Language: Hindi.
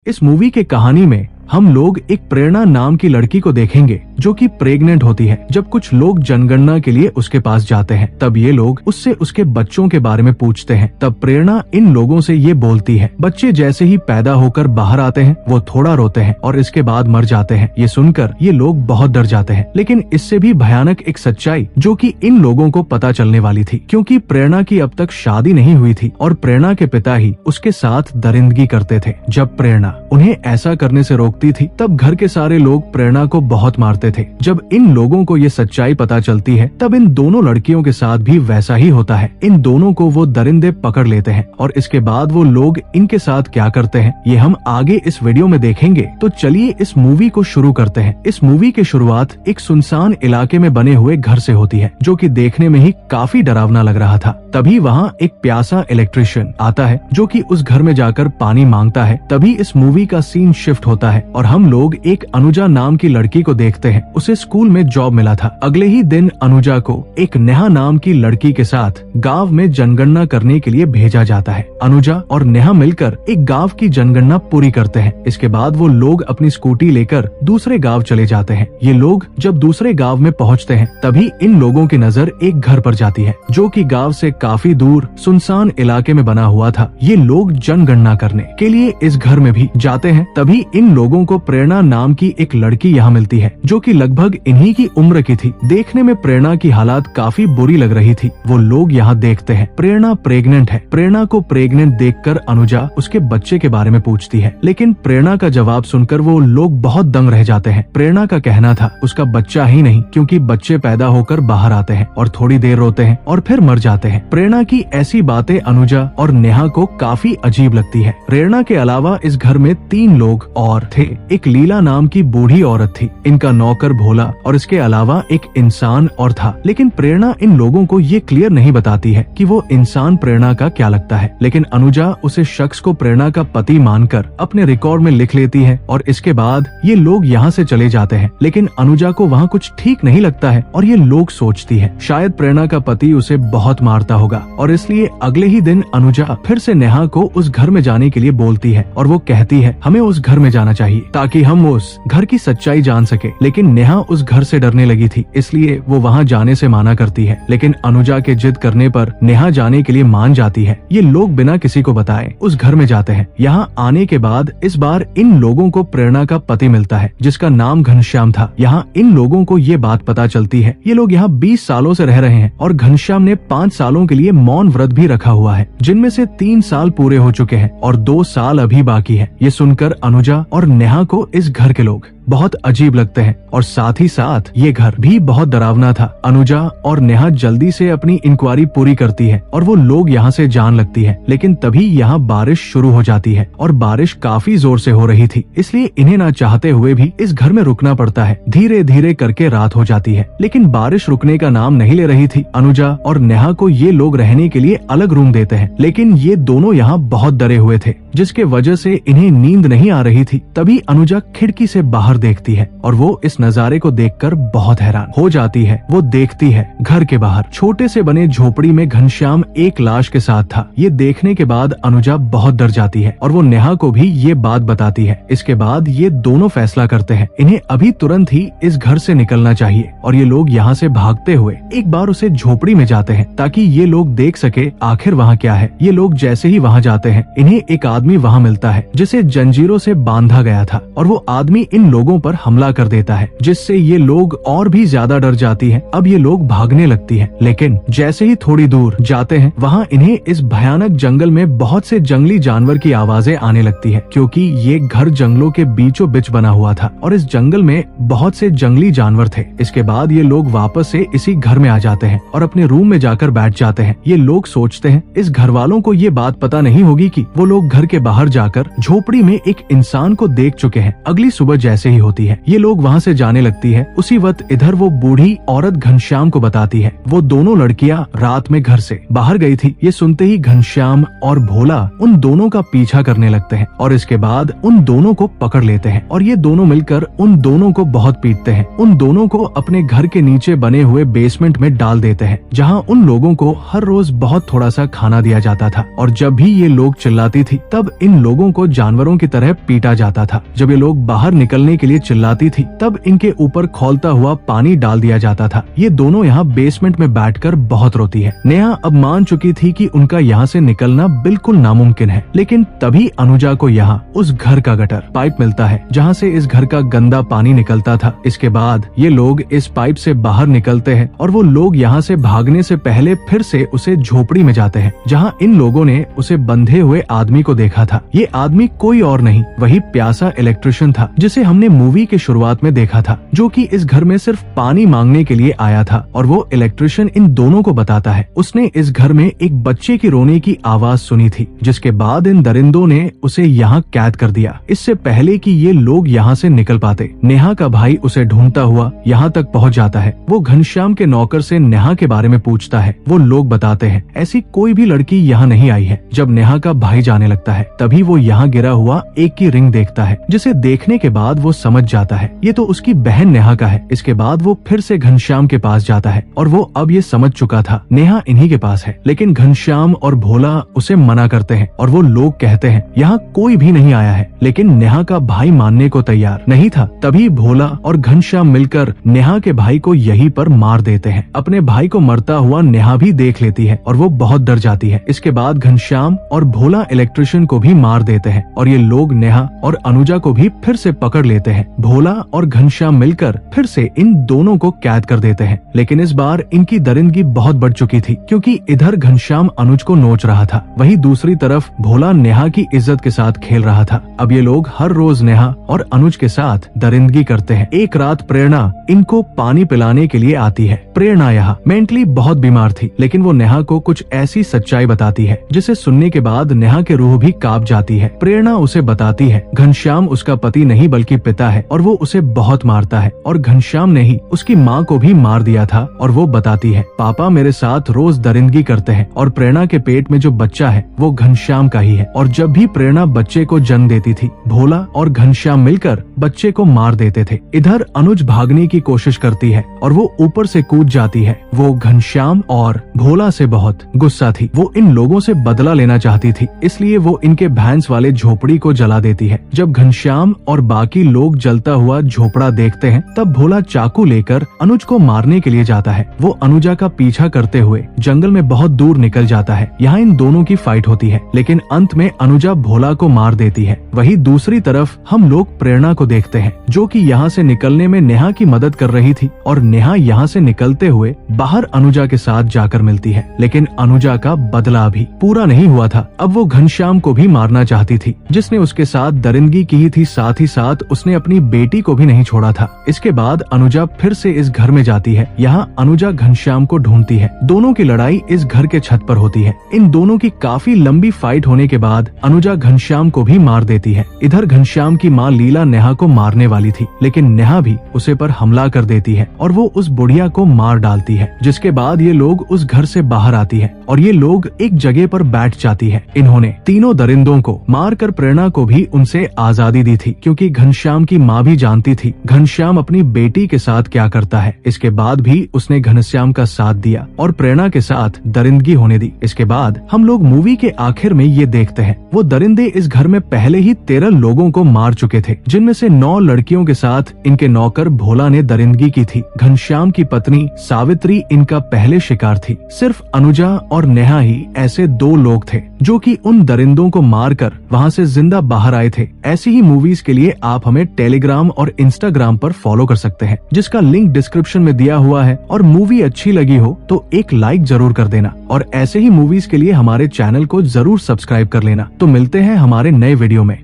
इस मूवी के कहानी में हम लोग एक प्रेरणा नाम की लड़की को देखेंगे जो कि प्रेग्नेंट होती है। जब कुछ लोग जनगणना के लिए उसके पास जाते हैं तब ये लोग उससे उसके बच्चों के बारे में पूछते हैं। तब प्रेरणा इन लोगों से ये बोलती है, बच्चे जैसे ही पैदा होकर बाहर आते हैं वो थोड़ा रोते हैं और इसके बाद मर जाते हैं। ये सुनकर ये लोग बहुत डर जाते हैं। लेकिन इससे भी भयानक एक सच्चाई जो कि इन लोगों को पता चलने वाली थी, क्योंकि प्रेरणा की अब तक शादी नहीं हुई थी और प्रेरणा के पिता ही उसके साथ दरिंदगी करते थे। जब प्रेरणा उन्हें ऐसा करने से रोकती थी तब घर के सारे लोग प्रेरणा को बहुत मारते थे। जब इन लोगों को ये सच्चाई पता चलती है तब इन दोनों लड़कियों के साथ भी वैसा ही होता है। इन दोनों को वो दरिंदे पकड़ लेते हैं और इसके बाद वो लोग इनके साथ क्या करते हैं ये हम आगे इस वीडियो में देखेंगे। तो चलिए इस मूवी को शुरू करते हैं। इस मूवी की शुरुआत एक सुनसान इलाके में बने हुए घर से होती है जो कि देखने में ही काफी डरावना लग रहा था। तभी वहाँ एक प्यासा इलेक्ट्रिशियन आता है जो कि उस घर में जाकर पानी मांगता है। तभी इस मूवी का सीन शिफ्ट होता है और हम लोग एक अनुजा नाम की लड़की को देखते हैं। उसे स्कूल में जॉब मिला था। अगले ही दिन अनुजा को एक नेहा नाम की लड़की के साथ गांव में जनगणना करने के लिए भेजा जाता है। अनुजा और नेहा मिलकर एक गांव की जनगणना पूरी करते हैं। इसके बाद वो लोग अपनी स्कूटी लेकर दूसरे गांव चले जाते हैं। ये लोग जब दूसरे गांव में पहुंचते हैं तभी इन लोगों की नजर एक घर पर जाती है जो कि गांव से काफी दूर सुनसान इलाके में बना हुआ था। ये लोग जनगणना करने के लिए इस घर में भी जाते हैं। तभी इन लोगों को प्रेरणा नाम की एक लड़की यहाँ मिलती है जो कि लगभग इन्हीं की उम्र की थी। देखने में प्रेरणा की हालात काफी बुरी लग रही थी। वो लोग यहाँ देखते हैं प्रेरणा प्रेग्नेंट है। प्रेरणा को प्रेग्नेंट देखकर अनुजा उसके बच्चे के बारे में पूछती है, लेकिन प्रेरणा का जवाब सुनकर वो लोग बहुत दंग रह जाते हैं। प्रेरणा का कहना था उसका बच्चा ही नहीं, क्योंकि बच्चे पैदा होकर बाहर आते हैं और थोड़ी देर रोते हैं और फिर मर जाते हैं। प्रेरणा की ऐसी बातें अनुजा और नेहा को काफी अजीब लगती है। प्रेरणा के अलावा इस घर में 3 लोग और थे। एक लीला नाम की बूढ़ी औरत थी, इनका नौकर भोला और इसके अलावा एक इंसान और था। लेकिन प्रेरणा इन लोगों को ये क्लियर नहीं बताती है कि वो इंसान प्रेरणा का क्या लगता है। लेकिन अनुजा उसे शख्स को प्रेरणा का पति मानकर अपने रिकॉर्ड में लिख लेती है और इसके बाद ये लोग यहाँ से चले जाते हैं। लेकिन अनुजा को वहाँ कुछ ठीक नहीं लगता है और ये लोग सोचती है शायद प्रेरणा का पति उसे बहुत मारता होगा और इसलिए अगले ही दिन अनुजा फिर से नेहा को उस घर में जाने के लिए बोलती है और वो कहती है हमें उस घर में जाना चाहिए ताकि हम उस घर की सच्चाई जान सके। लेकिन नेहा उस घर से डरने लगी थी, इसलिए वो वहाँ जाने से माना करती है। लेकिन अनुजा के जिद करने पर नेहा जाने के लिए मान जाती है। ये लोग बिना किसी को बताए उस घर में जाते हैं। यहाँ आने के बाद इस बार इन लोगों को प्रेरणा का पति मिलता है जिसका नाम घनश्याम था। यहाँ इन लोगों को ये बात पता चलती है ये लोग यहाँ 20 सालों से रह रहे हैं और घनश्याम ने 5 सालों के लिए मौन व्रत भी रखा हुआ है, जिनमें से 3 साल पूरे हो चुके हैं और 2 साल अभी बाकी है। ये सुनकर अनुजा और नेहा को इस घर के लोग बहुत अजीब लगते हैं और साथ ही साथ ये घर भी बहुत डरावना था। अनुजा और नेहा जल्दी से अपनी इंक्वायरी पूरी करती है और वो लोग यहाँ से जान लगती है। लेकिन तभी यहाँ बारिश शुरू हो जाती है और बारिश काफी जोर से हो रही थी, इसलिए इन्हें ना चाहते हुए भी इस घर में रुकना पड़ता है। धीरे धीरे करके रात हो जाती है लेकिन बारिश रुकने का नाम नहीं ले रही थी। अनुजा और नेहा को ये लोग रहने के लिए अलग रूम देते हैं, लेकिन ये दोनों यहाँ बहुत डरे हुए थे जिसके वजह से इन्हें नींद नहीं आ रही थी। तभी अनुजा खिड़की से बाहर देखती है और वो इस नजारे को देखकर बहुत हैरान हो जाती है। वो देखती है घर के बाहर छोटे से बने झोपड़ी में घनश्याम एक लाश के साथ था। ये देखने के बाद अनुजा बहुत डर जाती है और वो नेहा को भी ये बात बताती है। इसके बाद ये दोनों फैसला करते हैं इन्हें अभी तुरंत ही इस घर से निकलना चाहिए और ये लोग यहाँ से भागते हुए एक बार उसे झोपड़ी में जाते हैं ताकि ये लोग देख सके आखिर वहाँ क्या है। ये लोग जैसे ही वहाँ जाते हैं इन्हें एक आदमी वहाँ मिलता है जिसे जंजीरों से बांधा गया था और वो आदमी इन लोगों पर हमला कर देता है, जिससे ये लोग और भी ज्यादा डर जाती हैं। अब ये लोग भागने लगती हैं, लेकिन जैसे ही थोड़ी दूर जाते हैं वहाँ इन्हें इस भयानक जंगल में बहुत से जंगली जानवर की आवाजें आने लगती है, क्योंकि ये घर जंगलों के बीचों बीच बना हुआ था और इस जंगल में बहुत से जंगली जानवर थे। इसके बाद ये लोग वापस से इसी घर में आ जाते हैं और अपने रूम में जाकर बैठ जाते हैं। ये लोग सोचते हैं इस घर वालों को ये बात पता नहीं होगी कि वो लोग घर के बाहर जाकर झोपड़ी में एक इंसान को देख चुके हैं। अगली सुबह जैसे ही होती है। ये लोग वहाँ से जाने लगती है। उसी वक्त इधर वो बूढ़ी औरत घनश्याम को बताती है वो दोनों लड़कियां रात में घर से बाहर गई थी। ये सुनते ही घनश्याम और भोला उन दोनों का पीछा करने लगते हैं और इसके बाद उन दोनों को पकड़ लेते हैं और ये दोनों मिलकर उन दोनों को बहुत पीटते हैं। उन दोनों को अपने घर के नीचे बने हुए बेसमेंट में डाल देते हैं, जहाँ उन लोगों को हर रोज बहुत थोड़ा सा खाना दिया जाता था। और जब भी ये लोग चिल्लाती थी तब इन लोगों को जानवरों की तरह पीटा जाता था। जब ये लोग बाहर निकलने के लिए चिल्लाती थी तब इनके ऊपर खौलता हुआ पानी डाल दिया जाता था। ये दोनों यहाँ बेसमेंट में बैठकर बहुत रोती है। नेहा अब मान चुकी थी कि उनका यहाँ से निकलना बिल्कुल नामुमकिन है, लेकिन तभी अनुजा को यहाँ उस घर का गटर पाइप मिलता है जहाँ से इस घर का गंदा पानी निकलता था। इसके बाद ये लोग इस पाइप से बाहर निकलते हैं और वो लोग यहाँ से भागने से पहले फिर से उसे झोपड़ी में जाते हैं, जहाँ इन लोगों ने उसे बंधे हुए आदमी को देखा था। ये आदमी कोई और नहीं, वही प्यासा इलेक्ट्रिशियन था जिसे हमने मूवी के शुरुआत में देखा था, जो कि इस घर में सिर्फ पानी मांगने के लिए आया था। और वो इलेक्ट्रिशियन इन दोनों को बताता है उसने इस घर में एक बच्चे की रोने की आवाज सुनी थी, जिसके बाद इन दरिंदों ने उसे यहाँ कैद कर दिया, इससे पहले कि ये लोग यहाँ से निकल पाते। नेहा का भाई उसे ढूंढता हुआ यहाँ तक पहुँच जाता है। वो घनश्याम के नौकर से नेहा के बारे में पूछता है। वो लोग बताते हैं ऐसी कोई भी लड़की यहाँ नहीं आई है। जब नेहा का भाई जाने लगता है तभी वो यहाँ गिरा हुआ एक की रिंग देखता है, जिसे देखने के बाद वो समझ जाता है ये तो उसकी बहन नेहा का है। इसके बाद वो फिर से घनश्याम के पास जाता है और वो अब ये समझ चुका था नेहा इन्हीं के पास है, लेकिन घनश्याम और भोला उसे मना करते हैं और वो लोग कहते हैं यहाँ कोई भी नहीं आया है। लेकिन नेहा का भाई मानने को तैयार नहीं था। तभी भोला और घनश्याम मिलकर नेहा के भाई को यहीं पर मार देते हैं। अपने भाई को मरता हुआ नेहा भी देख लेती है और वो बहुत डर जाती है। इसके बाद घनश्याम और भोला इलेक्ट्रिशियन को भी मार देते हैं और ये लोग नेहा और अनुजा को भी फिर से पकड़ लेते हैं। भोला और घनश्याम मिलकर फिर से इन दोनों को कैद कर देते हैं, लेकिन इस बार इनकी दरिंदगी बहुत बढ़ चुकी थी, क्योंकि इधर घनश्याम अनुज को नोच रहा था, वहीं दूसरी तरफ भोला नेहा की इज्जत के साथ खेल रहा था। अब ये लोग हर रोज नेहा और अनुज के साथ दरिंदगी करते हैं। एक रात प्रेरणा इनको पानी पिलाने के लिए आती है। प्रेरणा यहाँ मेंटली बहुत बीमार थी, लेकिन वो नेहा को कुछ ऐसी सच्चाई बताती है जिसे सुनने के बाद नेहा की रूह भी कांप जाती है। प्रेरणा उसे बताती है घनश्याम उसका पति नहीं बल्कि पिता है और वो उसे बहुत मारता है और घनश्याम ने ही उसकी माँ को भी मार दिया था। और वो बताती है पापा मेरे साथ रोज दरिंदगी करते हैं और प्रेरणा के पेट में जो बच्चा है वो घनश्याम का ही है। और जब भी प्रेरणा बच्चे को जन्म देती थी भोला और घनश्याम मिलकर बच्चे को मार देते थे। इधर अनुज भागने की कोशिश करती है और वो ऊपर से कूद जाती है। वो घनश्याम और भोला से बहुत गुस्सा थी। वो इन लोगों से बदला लेना चाहती थी, इसलिए वो इनके भैंस वाले झोपड़ी को जला देती है। जब घनश्याम और बाकी लोग जलता हुआ झोपड़ा देखते हैं तब भोला चाकू लेकर अनुज को मारने के लिए जाता है। वो अनुजा का पीछा करते हुए जंगल में बहुत दूर निकल जाता है। यहाँ इन दोनों की फाइट होती है, लेकिन अंत में अनुजा भोला को मार देती है। वहीं दूसरी तरफ हम लोग प्रेरणा को देखते हैं, जो कि यहाँ से निकलने में नेहा की मदद कर रही थी और नेहा यहाँ से निकलते हुए बाहर अनुजा के साथ जाकर मिलती है। लेकिन अनुजा का बदला अभी पूरा नहीं हुआ था। अब वो घनश्याम को भी मारना चाहती थी, जिसने उसके साथ दरिंदगी की थी। साथ ही साथ उसने अपनी बेटी को भी नहीं छोड़ा था। इसके बाद अनुजा फिर से इस घर में जाती है। यहाँ अनुजा घनश्याम को ढूंढती है। दोनों की लड़ाई इस घर के छत पर होती है। इन दोनों की काफी लंबी फाइट होने के बाद अनुजा घनश्याम को भी मार देती है। इधर घनश्याम की माँ लीला नेहा को मारने वाली थी, लेकिन नेहा भी उसे पर हमला कर देती है और वो उस बुढ़िया को मार डालती है। जिसके बाद ये लोग उस घर से बाहर आती है और ये लोग एक जगह पर बैठ जाती है। इन्होंने तीनों दरिंदों को मारकर प्रेरणा को भी उनसे आजादी दी थी, क्योंकि घनश्याम की माँ भी जानती थी घनश्याम अपनी बेटी के साथ क्या करता है। इसके बाद भी उसने घनश्याम का साथ दिया और प्रेरणा के साथ दरिंदगी होने दी। इसके बाद हम लोग मूवी के आखिर में ये देखते हैं वो दरिंदे इस घर में पहले ही 13 लोगों को मार चुके थे, जिनमें से 9 लड़कियों के साथ इनके नौकर भोला ने दरिंदगी की थी। घनश्याम की पत्नी सावित्री इनका पहले शिकार थी। सिर्फ अनुजा और नेहा ही ऐसे 2 लोग थे जो कि उन दरिंदों को मारकर वहां से जिंदा बाहर आए थे। ऐसी ही मूवीज के लिए आप हमें टेलीग्राम और इंस्टाग्राम पर फॉलो कर सकते हैं, जिसका लिंक डिस्क्रिप्शन में दिया हुआ है। और मूवी अच्छी लगी हो तो एक लाइक जरूर कर देना और ऐसे ही मूवीज के लिए हमारे चैनल को जरूर सब्सक्राइब कर लेना। तो मिलते हैं हमारे नए वीडियो में।